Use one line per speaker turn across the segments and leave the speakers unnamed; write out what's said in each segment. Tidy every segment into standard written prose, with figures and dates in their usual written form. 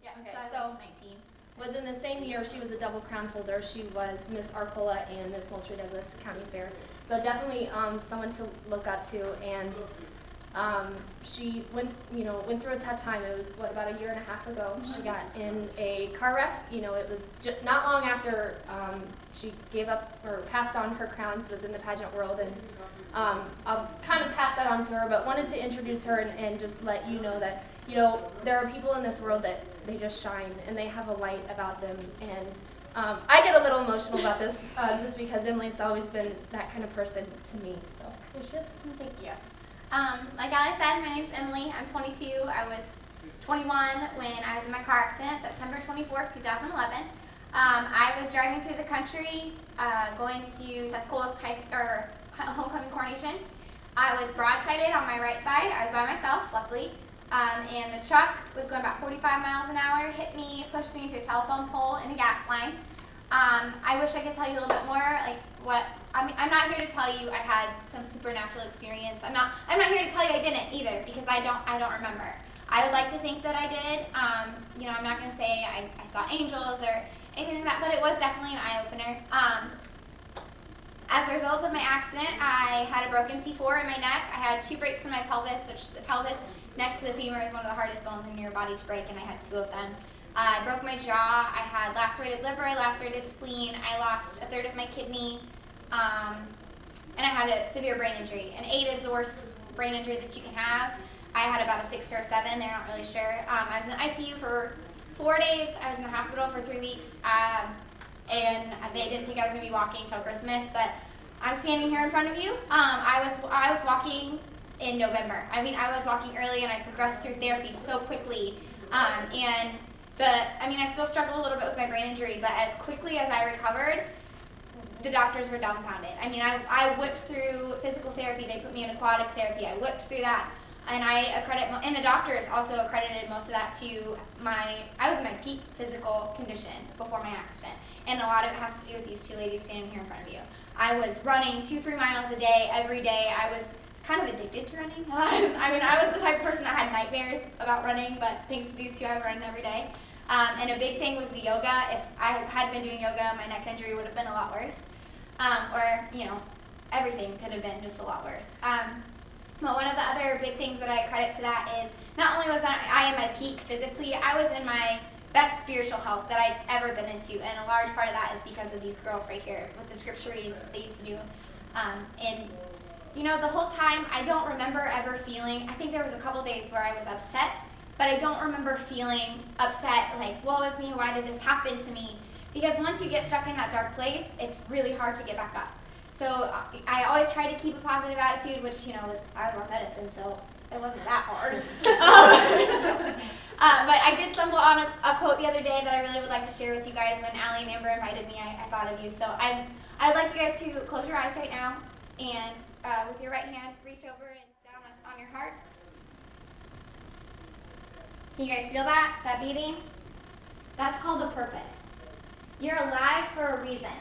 Yeah,
Okay,
so
so
19.
within the same year, she was a double crown holder. She was Miss Arcola and Miss Moultrie Douglas County Fair. So definitely someone to look up to. And she went through a tough time. It was about a year and a half ago. She got in a car wreck. It was not long after she gave up or passed on her crowns within the pageant world. And I'll kind of pass that on to her, but wanted to introduce her and just let you know that there are people in this world that they just shine and they have a light about them. And I get a little emotional about this just because Emily's always been that kind of person to me. So here she is.
Thank you. Like Allie said, my name's Emily. I'm 22. I was 21 when I was in my car accident, September 24th, 2011. I was driving through the country, going to Tuscola's homecoming coronation. I was broadsided on my right side. I was by myself, luckily. And the truck was going about 45 miles an hour, hit me, pushed me into a telephone pole and a gas line. I wish I could tell you a little bit more, I'm not here to tell you I had some supernatural experience. I'm not here to tell you I didn't either, because I don't remember. I would like to think that I did. I'm not going to say I saw angels or anything like that, but it was definitely an eye-opener. As a result of my accident, I had a broken C4 in my neck. I had 2 breaks in my pelvis, which the pelvis next to the femur is one of the hardest bones in your body to break, and I had 2 of them. I broke my jaw. I had lacerated liver, lacerated spleen. I lost a third of my kidney, and I had a severe brain injury. An 8 is the worst brain injury that you can have. I had about a 6 or a 7. They're not really sure. I was in the ICU for 4 days. I was in the hospital for 3 weeks, and they didn't think I was going to be walking until Christmas. But I'm standing here in front of you. I was walking in November. I was walking early, and I progressed through therapy so quickly. I still struggle a little bit with my brain injury, but as quickly as I recovered, the doctors were dumbfounded. I whipped through physical therapy. They put me in aquatic therapy. I whipped through that, and and the doctors also accredited most of that to I was in my peak physical condition before my accident, and a lot of it has to do with these 2 ladies standing here in front of you. I was running 2-3 miles a day, every day. I was kind of addicted to running. I was the type of person that had nightmares about running, but thanks to these 2, I was running every day. And a big thing was the yoga. If I hadn't been doing yoga, my neck injury would have been a lot worse. Everything could have been just a lot worse. But one of the other big things that I credit to that is not only was I in my peak physically, I was in my best spiritual health that I'd ever been into, and a large part of that is because of these girls right here with the scripture readings that they used to do. The whole time, I don't remember ever feeling, I think there was a couple days where I was upset, but I don't remember feeling upset, like, woe is me, why did this happen to me? Because once you get stuck in that dark place, it's really hard to get back up. So I always try to keep a positive attitude, which, I was on medicine, so it wasn't that hard. But I did stumble on a quote the other day that I really would like to share with you guys. When Allie and Amber invited me, I thought of you. So I'd like you guys to close your eyes right now, and with your right hand, reach over and down on your heart. Can you guys feel that beating? That's called a purpose. You're alive for a reason.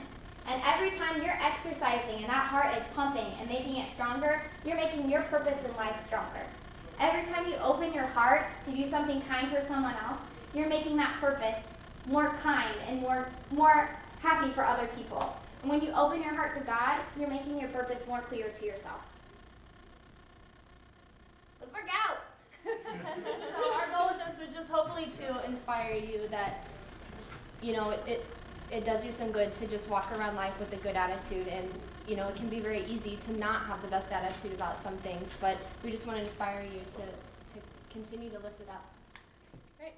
And every time you're exercising and that heart is pumping and making it stronger, you're making your purpose in life stronger. Every time you open your heart to do something kind for someone else, you're making that purpose more kind and more happy for other people. And when you open your heart to God, you're making your purpose more clear to yourself. Let's work out.
So our goal with this was just hopefully to inspire you that, it does you some good to just walk around life with a good attitude, and, it can be very easy to not have the best attitude about some things, but we just want to inspire you to continue to lift it up. Right?